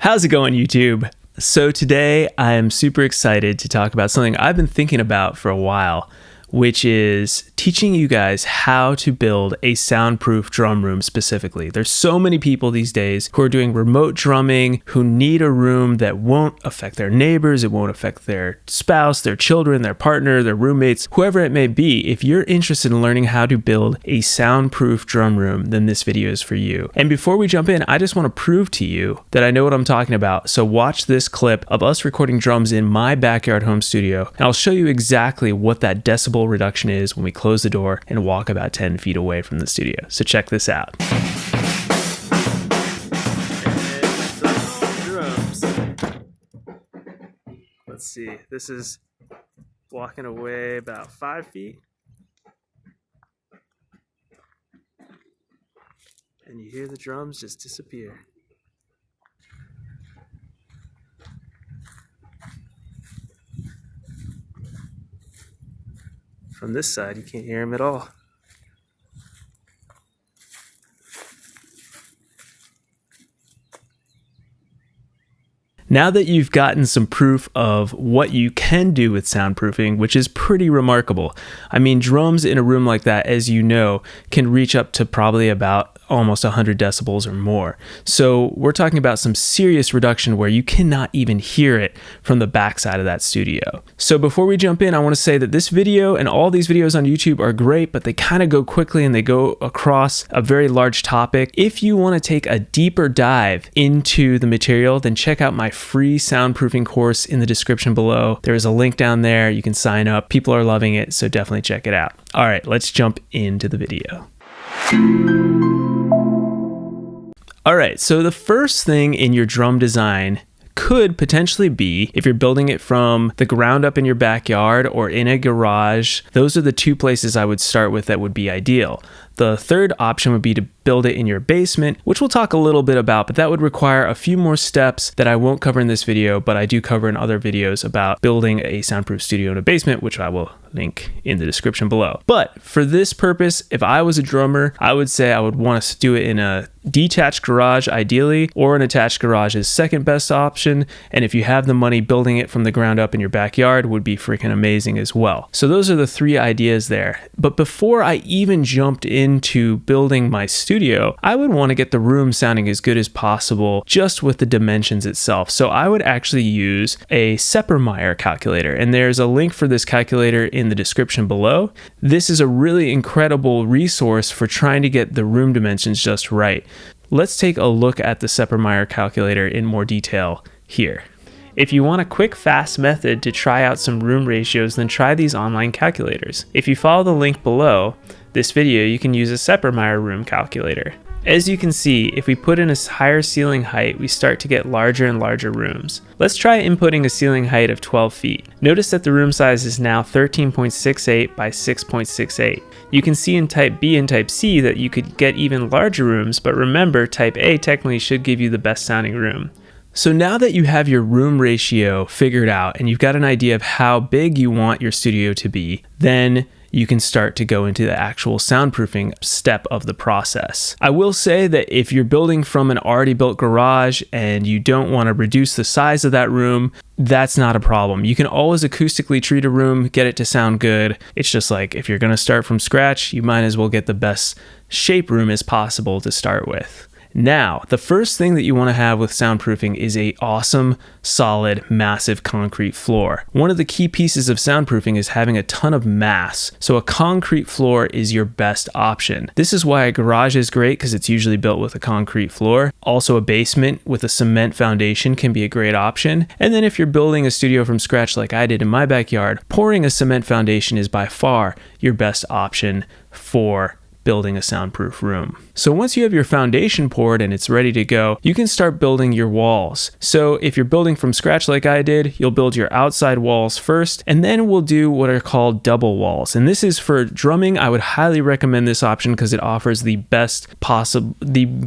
How's it going, YouTube? So today I am super excited to talk about something I've been thinking about for a while, which is teaching you guys how to build a soundproof drum room specifically. There's so many people these days who are doing remote drumming, who need a room that won't affect their neighbors, it won't affect their spouse, their children, their partner, their roommates, whoever it may be. If you're interested in learning how to build a soundproof drum room, then this video is for you. And before we jump in, I just want to prove to you that I know what I'm talking about. So watch this clip of us recording drums in my backyard home studio, and I'll show you exactly what that decibel reduction is when we close the door and walk about 10 feet away from the studio. So check this out. Drums. Let's see, this is walking away about 5 feet. And you hear the drums just disappear. From this side, you can't hear him at all. Now that you've gotten some proof of what you can do with soundproofing, which is pretty remarkable. I mean, drums in a room like that, as you know, can reach up to probably about almost 100 decibels or more. So we're talking about some serious reduction where you cannot even hear it from the backside of that studio. So before we jump in, I want to say that this video and all these videos on YouTube are great, but they kind of go quickly and they go across a very large topic. If you want to take a deeper dive into the material, then check out my free soundproofing course in the description below. There is a link down there. You can sign up. People are loving it, so definitely check it out. All right, let's jump into the video. All right, so the first thing in your drum design could potentially be, if you're building it from the ground up in your backyard or in a garage, those are the two places I would start with that would be ideal. The third option would be to build it in your basement, which we'll talk a little bit about, but that would require a few more steps that I won't cover in this video, but I do cover in other videos about building a soundproof studio in a basement, which I will link in the description below. But for this purpose, if I was a drummer, I would say I would want to do it in a detached garage ideally, or an attached garage is second best option. And if you have the money, building it from the ground up in your backyard would be freaking amazing as well. So those are the three ideas there. But before I even jumped into building my studio, I would want to get the room sounding as good as possible just with the dimensions itself. So I would actually use a Seppermeyer calculator, and there's a link for this calculator in the description below. This is a really incredible resource for trying to get the room dimensions just right. Let's take a look at the Seppermeyer calculator in more detail here. If you want a quick, fast method to try out some room ratios, then try these online calculators. If you follow the link below this video, you can use a Seppermeyer room calculator. As you can see, if we put in a higher ceiling height, we start to get larger and larger rooms. Let's try inputting a ceiling height of 12 feet. Notice that the room size is now 13.68 by 6.68. You can see in type B and type C that you could get even larger rooms, but remember, type A technically should give you the best sounding room. So now that you have your room ratio figured out and you've got an idea of how big you want your studio to be, then you can start to go into the actual soundproofing step of the process. I will say that if you're building from an already built garage and you don't want to reduce the size of that room, that's not a problem. You can always acoustically treat a room, get it to sound good. It's just like if you're going to start from scratch, you might as well get the best shape room as possible to start with. Now, the first thing that you want to have with soundproofing is a awesome, solid, massive concrete floor. One of the key pieces of soundproofing is having a ton of mass, so a concrete floor is your best option. This is why a garage is great, because it's usually built with a concrete floor. Also, a basement with a cement foundation can be a great option. And then if you're building a studio from scratch like I did in my backyard, pouring a cement foundation is by far your best option for building a soundproof room. So once you have your foundation poured and it's ready to go, you can start building your walls. So if you're building from scratch like I did, you'll build your outside walls first, and then we'll do what are called double walls. And this is for drumming. I would highly recommend this option because it offers the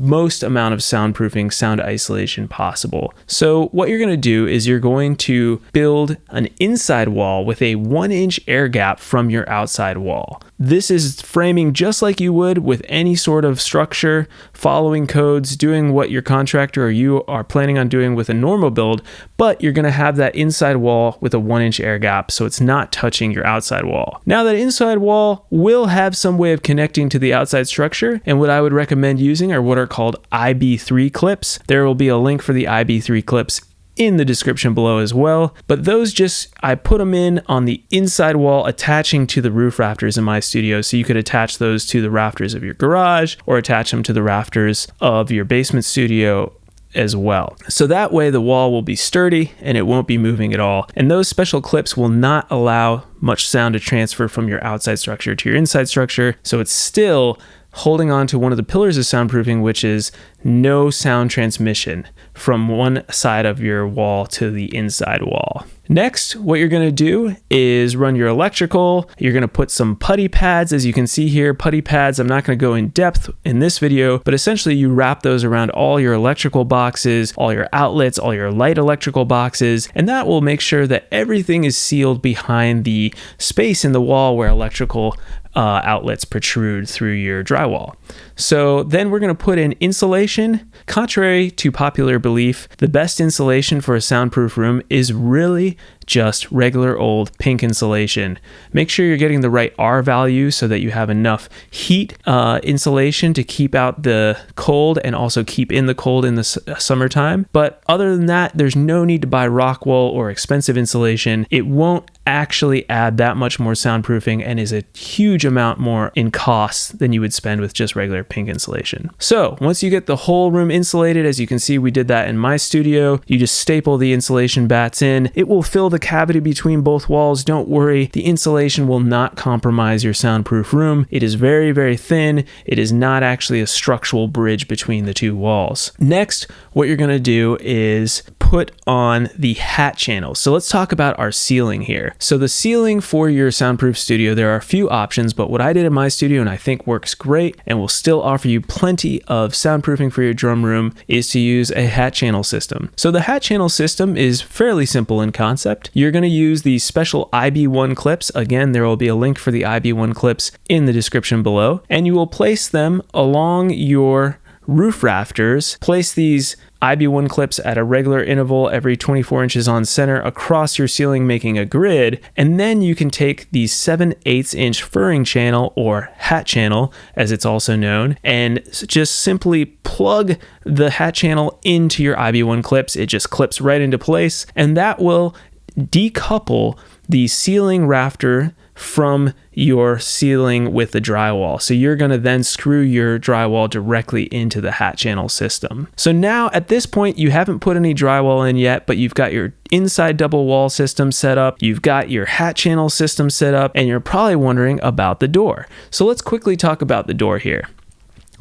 most amount of soundproofing, sound isolation possible. So what you're going to do is you're going to build an inside wall with a 1-inch air gap from your outside wall. This is framing just like you you would with any sort of structure, following codes, doing what your contractor or you are planning on doing with a normal build, but you're going to have that inside wall with a 1-inch air gap, so it's not touching your outside wall. Now that inside wall will have some way of connecting to the outside structure, and what I would recommend using are what are called IB3 clips. There will be a link for the IB3 clips in the description below as well, but those I put them in on the inside wall attaching to the roof rafters in my studio, so you could attach those to the rafters of your garage or attach them to the rafters of your basement studio as well. So that way the wall will be sturdy and it won't be moving at all. And those special clips will not allow much sound to transfer from your outside structure to your inside structure, so it's still holding on to one of the pillars of soundproofing, which is no sound transmission from one side of your wall to the inside wall. Next, what you're going to do is run your electrical. You're going to put some putty pads, as you can see here, putty pads. I'm not going to go in depth in this video, but essentially you wrap those around all your electrical boxes, all your outlets, all your light electrical boxes, and that will make sure that everything is sealed behind the space in the wall where electrical outlets protrude through your drywall. So then we're going to put in insulation. Contrary to popular belief, the best insulation for a soundproof room is really just regular old pink insulation. Make sure you're getting the right R value so that you have enough heat insulation to keep out the cold and also keep in the cold in the summertime. But other than that, there's no need to buy rock wool or expensive insulation. It won't actually add that much more soundproofing and is a huge amount more in cost than you would spend with just regular pink insulation. So once you get the whole room insulated, as you can see, we did that in my studio, you just staple the insulation bats in. It will fill the cavity between both walls. Don't worry, the insulation will not compromise your soundproof room. It is very, very thin. It is not actually a structural bridge between the two walls. Next, what you're going to do is put on the hat channels. So let's talk about our ceiling here. So the ceiling for your soundproof studio, there are a few options, but what I did in my studio and I think works great and will still offer you plenty of soundproofing for your drum room is to use a hat channel system. So the hat channel system is fairly simple in concept. You're going to use these special IB1 clips. Again, there will be a link for the IB1 clips in the description below, and you will place them along your roof rafters. Place these IB1 clips at a regular interval every 24 inches on center across your ceiling, making a grid, and then you can take the 7/8 inch furring channel, or hat channel as it's also known, and just simply plug the hat channel into your IB1 clips. It just clips right into place, and that will decouple the ceiling rafter from your ceiling with the drywall. So you're going to then screw your drywall directly into the hat channel system. So now at this point, you haven't put any drywall in yet, but you've got your inside double wall system set up, you've got your hat channel system set up, and you're probably wondering about the door. So let's quickly talk about the door here.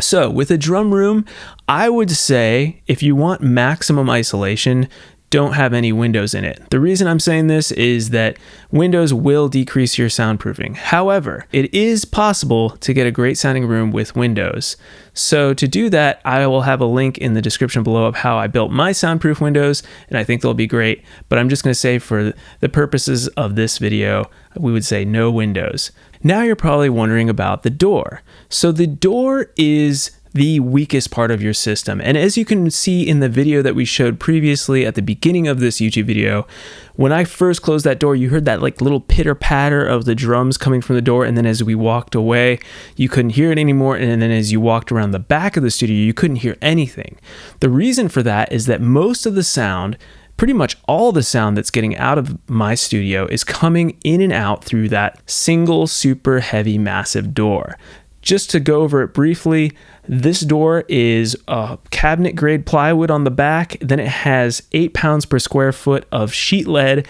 So with a drum room, I would say if you want maximum isolation, don't have any windows in it. The reason I'm saying this is that windows will decrease your soundproofing. However, it is possible to get a great sounding room with windows. So to do that, I will have a link in the description below of how I built my soundproof windows, and I think they'll be great. But I'm just going to say for the purposes of this video, we would say no windows. Now you're probably wondering about the door. So the door is the weakest part of your system. And as you can see in the video that we showed previously at the beginning of this YouTube video, when I first closed that door, you heard that like little pitter patter of the drums coming from the door. And then as we walked away, you couldn't hear it anymore. And then as you walked around the back of the studio, you couldn't hear anything. The reason for that is that most of the sound, pretty much all the sound that's getting out of my studio is coming in and out through that single super heavy massive door. Just to go over it briefly, this door is a cabinet grade plywood on the back, then it has 8 pounds per square foot of sheet lead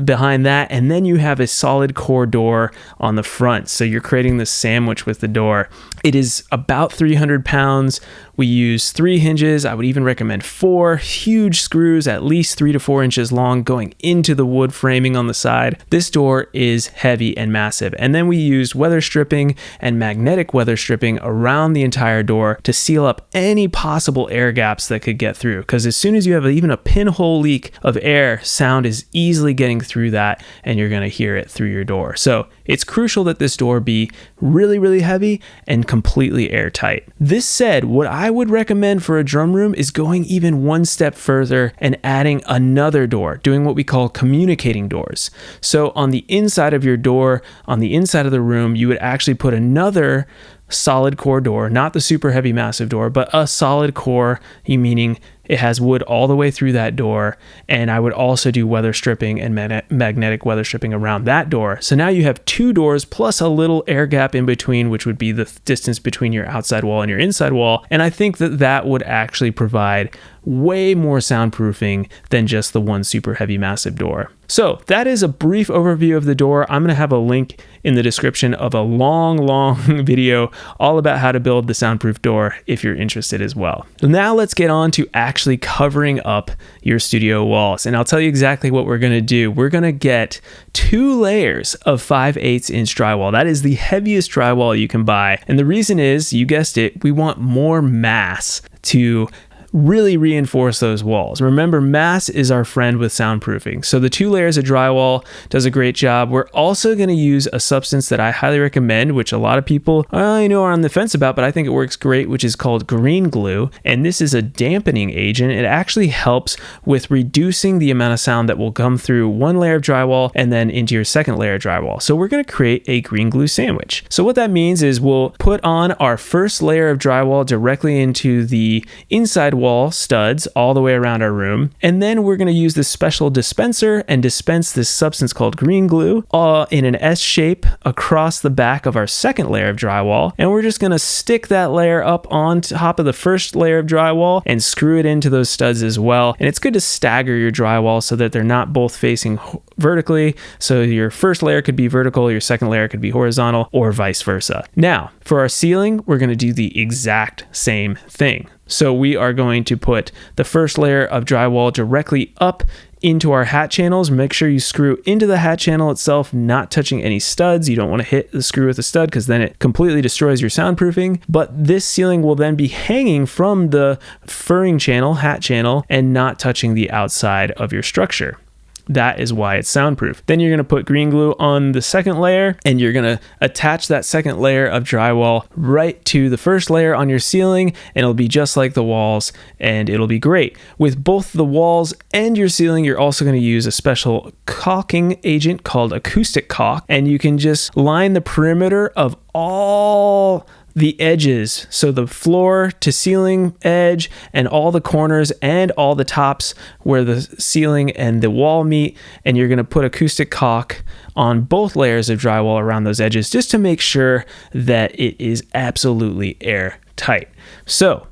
behind that, and then you have a solid core door on the front. So you're creating this sandwich with the door. It is about 300 pounds. We use 3 hinges. I would even recommend 4 huge screws, at least 3 to 4 inches long, going into the wood framing on the side. This door is heavy and massive. And then we used weather stripping and magnetic weather stripping around the entire door to seal up any possible air gaps that could get through. Because as soon as you have even a pinhole leak of air, sound is easily getting through that, and you're going to hear it through your door. So it's crucial that this door be really, really heavy, and completely airtight. This said, what I would recommend for a drum room is going even one step further and adding another door, doing what we call communicating doors. So on the inside of your door, on the inside of the room, you would actually put another solid core door, not the super heavy massive door, but a solid core, meaning it has wood all the way through that door. And I would also do weather stripping and magnetic weather stripping around that door. So now you have two doors plus a little air gap in between, which would be the distance between your outside wall and your inside wall. And I think that that would actually provide way more soundproofing than just the one super heavy massive door. So that is a brief overview of the door. I'm going to have a link in the description of a long video all about how to build the soundproof door if you're interested as well. So now let's get on to actually covering up your studio walls. And I'll tell you exactly what we're going to do. We're going to get 2 layers of 5/8 inch drywall. That is the heaviest drywall you can buy. And the reason is, you guessed it, we want more mass to really reinforce those walls. Remember, mass is our friend with soundproofing. So the 2 layers of drywall does a great job. We're also going to use a substance that I highly recommend, which a lot of people I know are on the fence about, but I think it works great, which is called green glue. And this is a dampening agent. It actually helps with reducing the amount of sound that will come through one layer of drywall and then into your second layer of drywall. So we're going to create a green glue sandwich. So what that means is we'll put on our first layer of drywall directly into the inside wall studs all the way around our room, and then we're going to use this special dispenser and dispense this substance called green glue in an S shape across the back of our second layer of drywall, and we're just going to stick that layer up on top of the first layer of drywall and screw it into those studs as well. And it's good to stagger your drywall so that they're not both facing vertically, so your first layer could be vertical, your second layer could be horizontal, or vice versa. Now for our ceiling, we're going to do the exact same thing. So we are going to put the first layer of drywall directly up into our hat channels. Make sure you screw into the hat channel itself, not touching any studs. You don't want to hit the screw with the stud because then it completely destroys your soundproofing. But this ceiling will then be hanging from the furring channel, hat channel, and not touching the outside of your structure. That is why it's soundproof. Then you're going to put green glue on the second layer, and you're going to attach that second layer of drywall right to the first layer on your ceiling, and it'll be just like the walls, and it'll be great. With both the walls and your ceiling, you're also going to use a special caulking agent called acoustic caulk, and you can just line the perimeter of all the edges, so the floor to ceiling edge and all the corners and all the tops where the ceiling and the wall meet, and you're going to put acoustic caulk on both layers of drywall around those edges just to make sure that it is absolutely airtight. So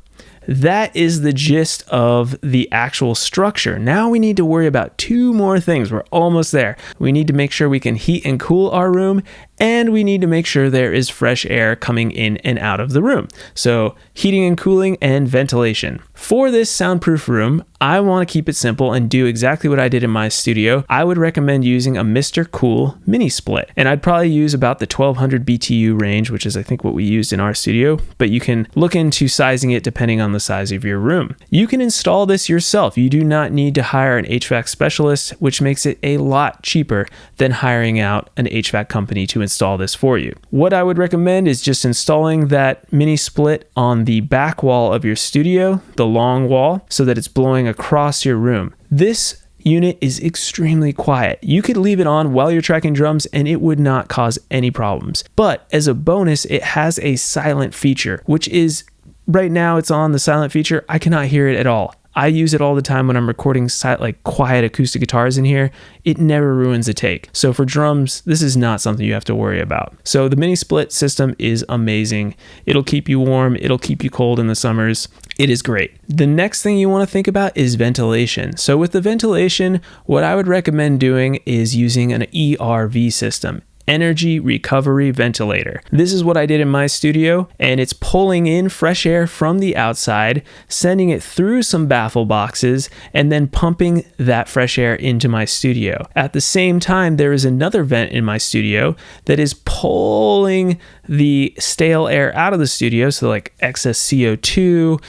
that is the gist of the actual structure. Now we need to worry about 2 more things. We're almost there. We need to make sure we can heat and cool our room, and we need to make sure there is fresh air coming in and out of the room. So heating and cooling and ventilation. For this soundproof room, I want to keep it simple and do exactly what I did in my studio. I would recommend using a Mr. Cool mini split, and I'd probably use about the 1200 BTU range, which is I think what we used in our studio, but you can look into sizing it depending on the size of your room. You can install this yourself. You do not need to hire an HVAC specialist, which makes it a lot cheaper than hiring out an HVAC company to install this for you. What I would recommend is just installing that mini split on the back wall of your studio, the long wall, so that it's blowing across your room. This unit is extremely quiet. You could leave it on while you're tracking drums and it would not cause any problems. But as a bonus, it has a silent feature, which is right now it's on the silent feature. I cannot hear it at all. I use it all the time when I'm recording like quiet acoustic guitars in here. It never ruins a take. So for drums, this is not something you have to worry about. So the mini split system is amazing. It'll keep you warm. It'll keep you cold in the summers. It is great. The next thing you want to think about is ventilation. So with the ventilation, what I would recommend doing is using an ERV system. Energy recovery ventilator. This is what I did in my studio, and it's pulling in fresh air from the outside, sending it through some baffle boxes, and then pumping that fresh air into my studio. At the same time, there is another vent in my studio that is pulling the stale air out of the studio, so like excess CO2,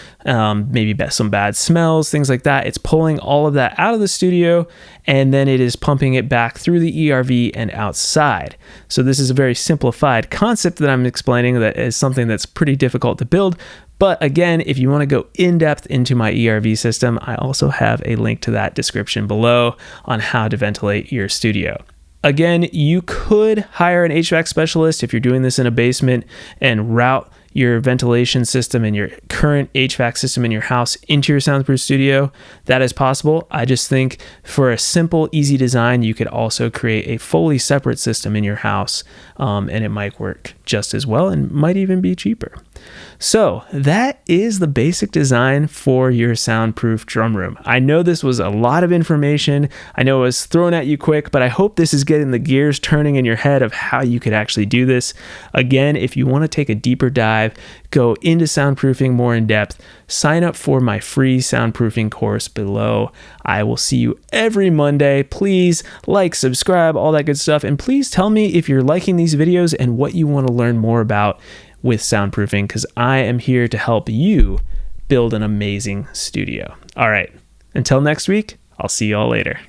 maybe some bad smells, things like that. It's pulling all of that out of the studio, and then it is pumping it back through the ERV and outside. So this is a very simplified concept that I'm explaining that is something that's pretty difficult to build. But again, if you want to go in depth into my ERV system, I also have a link to that description below on how to ventilate your studio. Again, you could hire an HVAC specialist if you're doing this in a basement and route your ventilation system and your current HVAC system in your house into your soundproof studio. That is possible. I just think for a simple, easy design, you could also create a fully separate system in your house, and it might work just as well and might even be cheaper. So that is the basic design for your soundproof drum room. I know this was a lot of information. I know it was thrown at you quick, but I hope this is getting the gears turning in your head of how you could actually do this. Again, if you want to take a deeper dive, go into soundproofing more in depth, sign up for my free soundproofing course below. I will see you every Monday. Please like, subscribe, all that good stuff. And please tell me if you're liking these videos and what you want to learn more about with soundproofing, because I am here to help you build an amazing studio. All right, until next week, I'll see you all later.